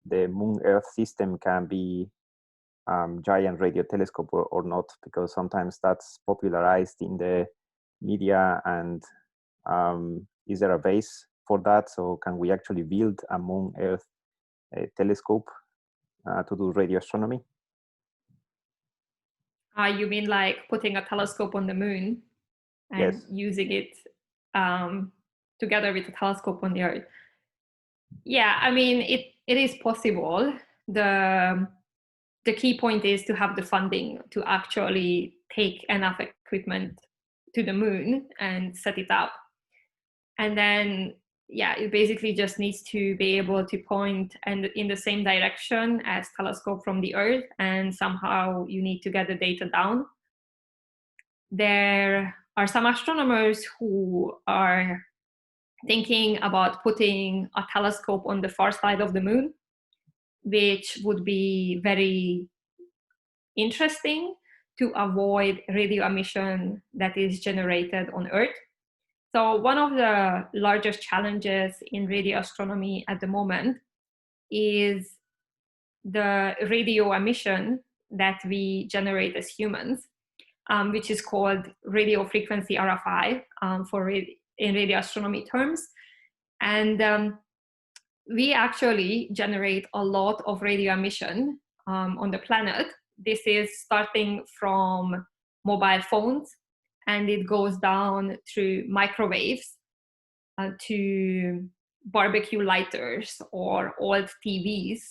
the Moon-Earth system can be giant radio telescope or not, because sometimes that's popularized in the media, and is there a base for that? So can we actually build a Moon-Earth telescope to do radio astronomy? You mean like putting a telescope on the moon and yes, using it together with a telescope on the Earth? Yeah, I mean, it is possible. The key point is to have the funding to actually take enough equipment to the moon and set it up. And then, yeah, it basically just needs to be able to point and in the same direction as telescope from the Earth, and somehow you need to get the data down. There are some astronomers who are thinking about putting a telescope on the far side of the moon, which would be very interesting to avoid radio emission that is generated on Earth. So one of the largest challenges in radio astronomy at the moment is the radio emission that we generate as humans, which is called radio frequency RFI in radio astronomy terms. And we actually generate a lot of radio emission on the planet. This is starting from mobile phones, and it goes down through microwaves to barbecue lighters or old TVs.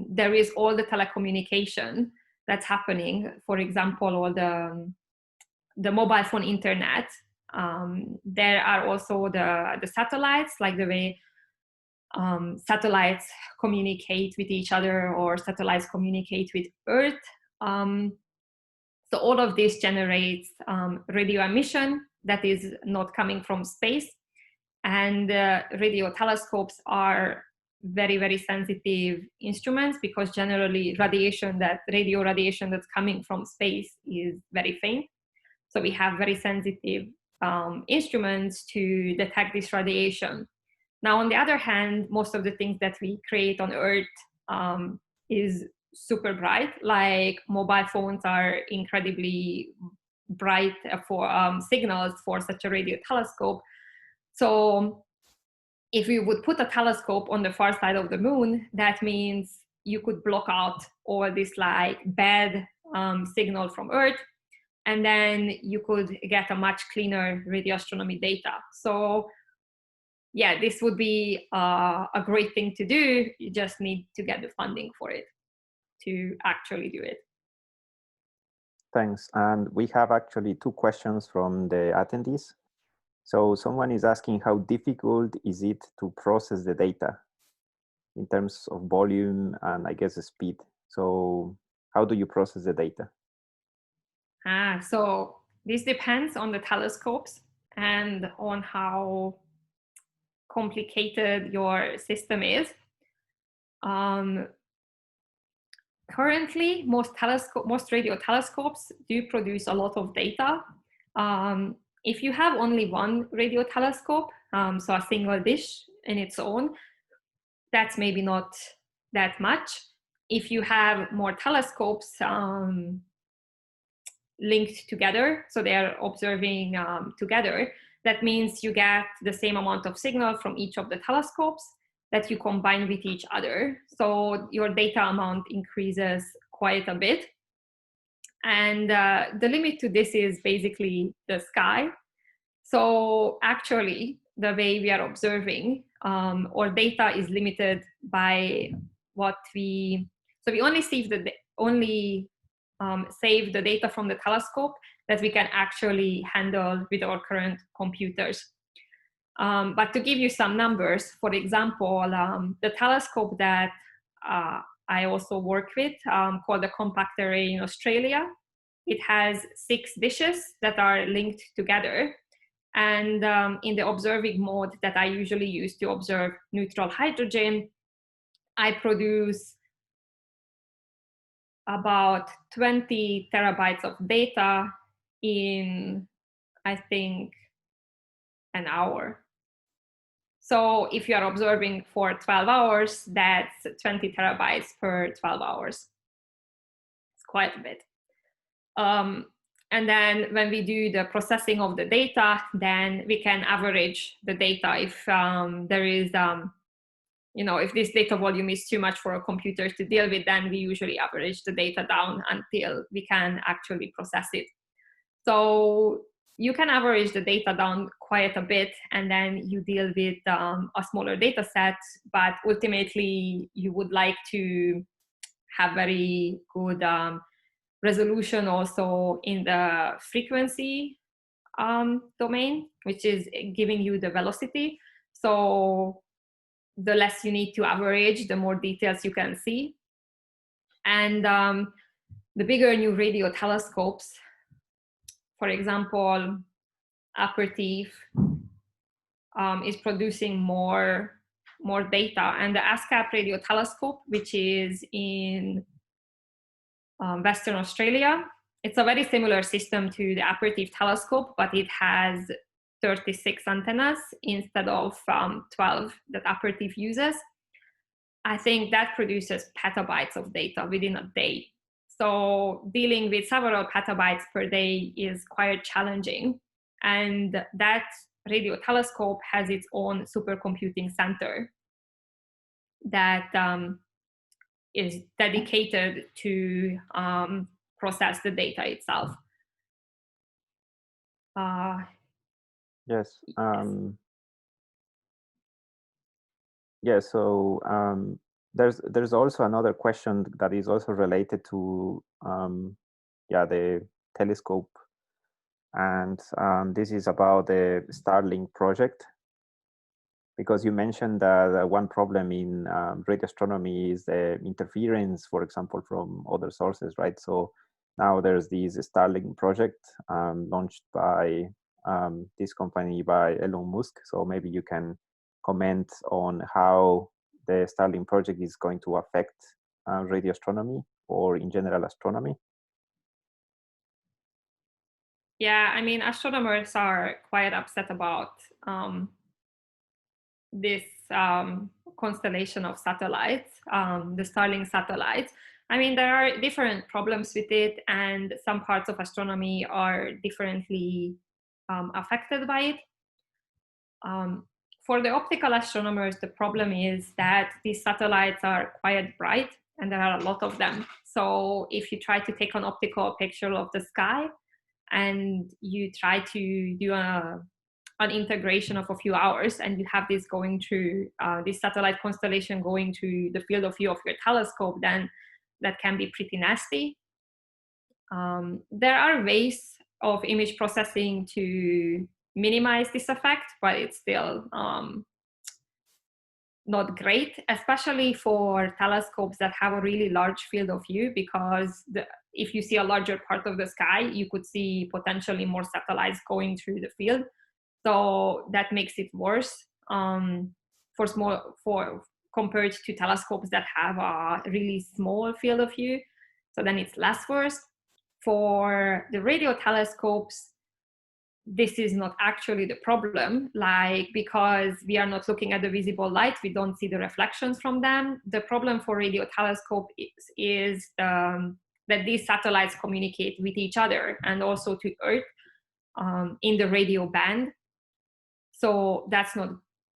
There is all the telecommunication that's happening. For example, all the mobile phone internet. There are also the satellites, like the way satellites communicate with each other, or satellites communicate with Earth. So all of this generates radio emission that is not coming from space. And radio telescopes are very, very sensitive instruments because generally radio radiation that's coming from space is very faint. So we have very sensitive instruments to detect this radiation. Now, on the other hand, most of the things that we create on Earth is super bright, like mobile phones are incredibly bright for signals for such a radio telescope. So if we would put a telescope on the far side of the moon, that means you could block out all this like bad signal from Earth, and then you could get a much cleaner radio astronomy data. So yeah, this would be a great thing to do. You just need to get the funding for it to actually do it. Thanks. And we have actually 2 questions from the attendees. So someone is asking, how difficult is it to process the data in terms of volume and I guess the speed? So how do you process the data? So this depends on the telescopes and on how complicated your system is. Currently, most radio telescopes do produce a lot of data. If you have only one radio telescope, so a single dish in its own, that's maybe not that much. If you have more telescopes linked together, so they are observing together, that means you get the same amount of signal from each of the telescopes that you combine with each other. So your data amount increases quite a bit. And the limit to this is basically the sky. So actually, the way we are observing, our data is limited by what we only save the data from the telescope that we can actually handle with our current computers. But to give you some numbers, for example, the telescope that I also work with, called the Compact Array in Australia, it has 6 dishes that are linked together. And in the observing mode that I usually use to observe neutral hydrogen, I produce about 20 terabytes of data in, I think, an hour. So if you are observing for 12 hours, that's 20 terabytes per 12 hours. It's quite a bit. And then when we do the processing of the data, then we can average the data. If there is, if this data volume is too much for our computers to deal with, then we usually average the data down until we can actually process it. So you can average the data down quite a bit, and then you deal with a smaller data set, but ultimately you would like to have very good resolution also in the frequency domain, which is giving you the velocity. So the less you need to average, the more details you can see. And the bigger new radio telescopes, for example, APERTIF is producing more data. And the ASCAP radio telescope, which is in Western Australia, it's a very similar system to the APERTIF telescope, but it has 36 antennas instead of 12 that APERTIF uses. I think that produces petabytes of data within a day. So dealing with several petabytes per day is quite challenging. And that radio telescope has its own supercomputing center that is dedicated to process the data itself. Yes. Yeah, so there's also another question that is also related to the telescope, and this is about the Starlink project, because you mentioned that one problem in radio astronomy is the interference, for example, from other sources, right? So now there's this Starlink project launched by this company by Elon Musk. So maybe you can comment on how the Starlink project is going to affect radio astronomy or in general astronomy. Yeah, I mean, astronomers are quite upset about this constellation of satellites, the Starlink satellites. I mean, there are different problems with it, and some parts of astronomy are differently affected by it. For the optical astronomers, the problem is that these satellites are quite bright, and there are a lot of them. So if you try to take an optical picture of the sky, and you try to do an integration of a few hours, and you have this going through this satellite constellation going through the field of view of your telescope, then that can be pretty nasty. There are ways of image processing to minimize this effect, but it's still not great, especially for telescopes that have a really large field of view, because if you see a larger part of the sky, you could see potentially more satellites going through the field. So that makes it worse compared to telescopes that have a really small field of view. So then it's less worse. For the radio telescopes, this is not actually the problem, because we are not looking at the visible light, we don't see the reflections from them. The problem for radio telescope is that these satellites communicate with each other and also to Earth in the radio band. So that's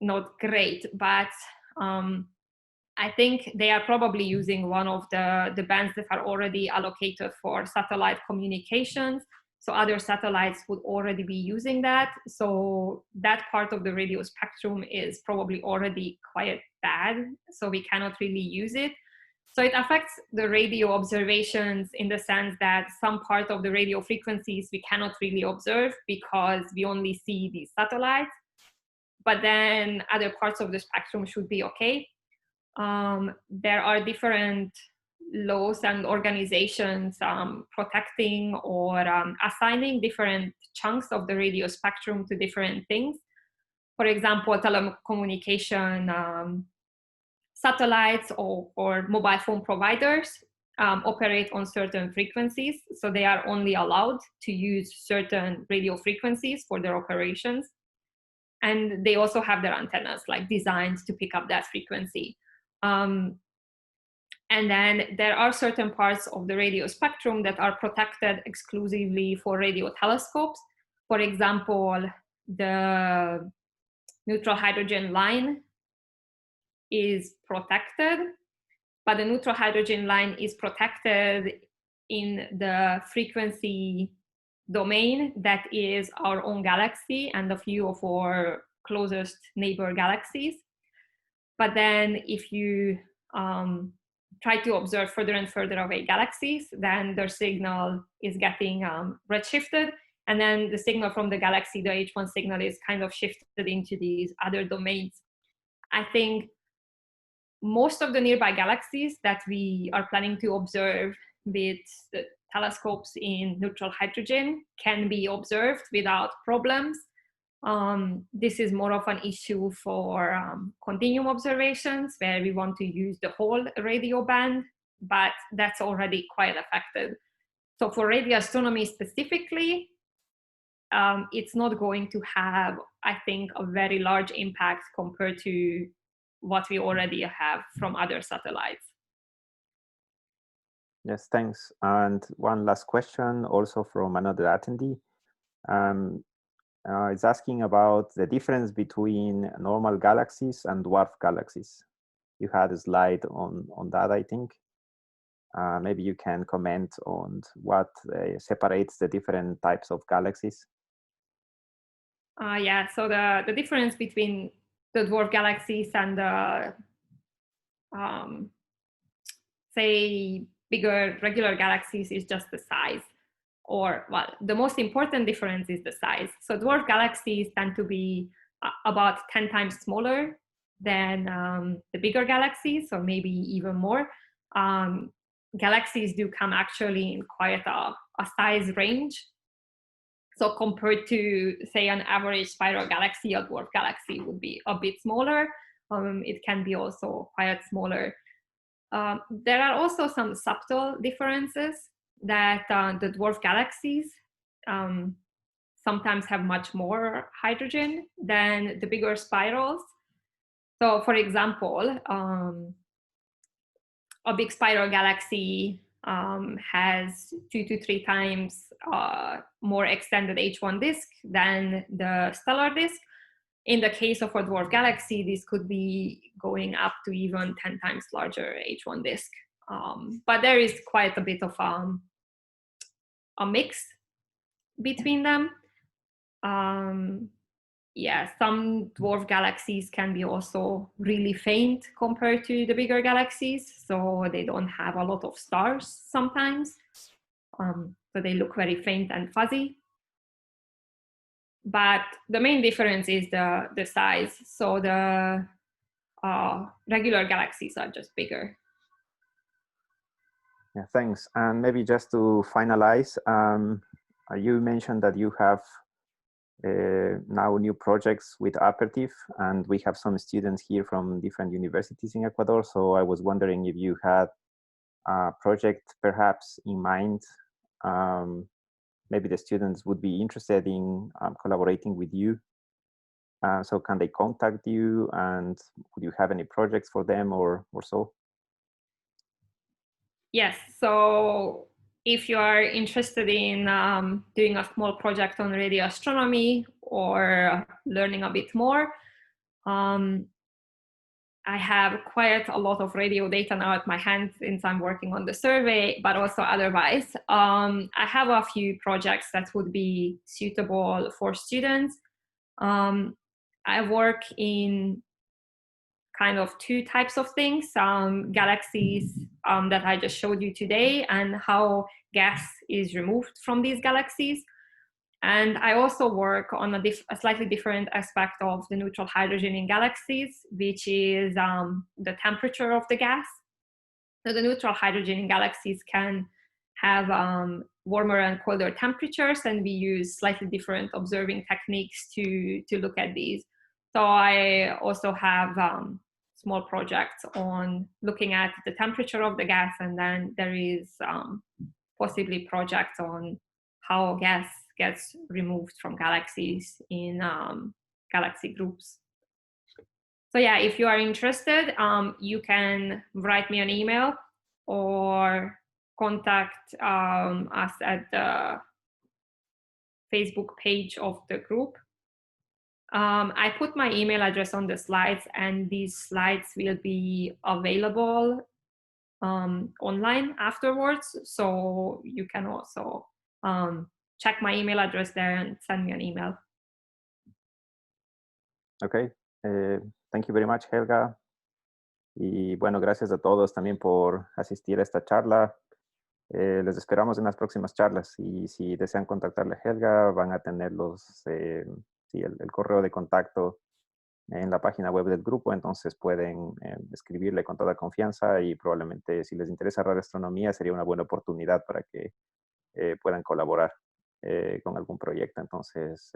not great, but I think they are probably using one of the bands that are already allocated for satellite communications. So other satellites would already be using that. So that part of the radio spectrum is probably already quite bad. So we cannot really use it. So it affects the radio observations in the sense that some part of the radio frequencies we cannot really observe because we only see these satellites. But then other parts of the spectrum should be okay. There are different laws and organizations protecting or assigning different chunks of the radio spectrum to different things. For example, telecommunication satellites or mobile phone providers operate on certain frequencies, so they are only allowed to use certain radio frequencies for their operations. And they also have their antennas designed to pick up that frequency. And then there are certain parts of the radio spectrum that are protected exclusively for radio telescopes. For example, the neutral hydrogen line is protected, but the neutral hydrogen line is protected in the frequency domain that is our own galaxy and a few of our closest neighbor galaxies. But then if you try to observe further and further away galaxies, then their signal is getting redshifted. And then the signal from the galaxy, the H1 signal, is kind of shifted into these other domains. I think most of the nearby galaxies that we are planning to observe with the telescopes in neutral hydrogen can be observed without problems. This is more of an issue for continuum observations, where we want to use the whole radio band, but that's already quite affected. So for radio astronomy specifically, it's not going to have, I think, a very large impact compared to what we already have from other satellites. Yes, thanks. And one last question, also from another attendee. It's asking about the difference between normal galaxies and dwarf galaxies. You had a slide on that, I think. Maybe you can comment on what separates the different types of galaxies. Yeah, so the difference between the dwarf galaxies and the, say, bigger regular galaxies is just the size. Or, well, the most important difference is the size. So dwarf galaxies tend to be about 10 times smaller than the bigger galaxies, or maybe even more. Galaxies do come actually in quite a size range. So compared to, say, an average spiral galaxy, a dwarf galaxy would be a bit smaller. It can be also quite smaller. There are also some subtle differences that the dwarf galaxies sometimes have much more hydrogen than the bigger spirals. So for example, a big spiral galaxy has 2 to 3 times more extended H1 disk than the stellar disk. In the case of a dwarf galaxy, this could be going up to even 10 times larger H1 disk. But there is quite a bit of a mix between them. Yeah, some dwarf galaxies can be also really faint compared to the bigger galaxies, so they don't have a lot of stars sometimes. So they look very faint and fuzzy. But the main difference is the size. So the regular galaxies are just bigger. Yeah, thanks. And maybe just to finalize, you mentioned that you have now new projects with APERTIF, and we have some students here from different universities in Ecuador. So I was wondering if you had a project perhaps in mind. Maybe the students would be interested in collaborating with you. So can they contact you, and would you have any projects for them or so? Yes, so if you are interested in doing a small project on radio astronomy or learning a bit more, I have quite a lot of radio data now at my hand since I'm working on the survey, but also otherwise. I have a few projects that would be suitable for students. I work in kind of 2 types of things, galaxies that I just showed you today and how gas is removed from these galaxies. And I also work on a slightly different aspect of the neutral hydrogen in galaxies, which is the temperature of the gas. So the neutral hydrogen in galaxies can have warmer and colder temperatures, and we use slightly different observing techniques to look at these. So I also have small projects on looking at the temperature of the gas, and then there is possibly projects on how gas gets removed from galaxies in galaxy groups. So yeah, if you are interested, you can write me an email or contact us at the Facebook page of the group. I put my email address on the slides, and these slides will be available online afterwards. So you can also check my email address there and send me an email. Okay. Thank you very much, Helga. Y bueno, gracias a todos también por asistir a esta charla. Les esperamos en las próximas charlas, y si desean contactarle a Helga, van a tener el correo de contacto en la página web del grupo, entonces pueden escribirle con toda confianza, y probablemente si les interesa radioastronomía sería una buena oportunidad para que puedan colaborar con algún proyecto. Entonces,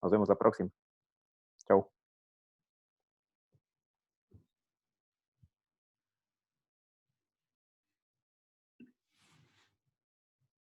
nos vemos la próxima. Chao.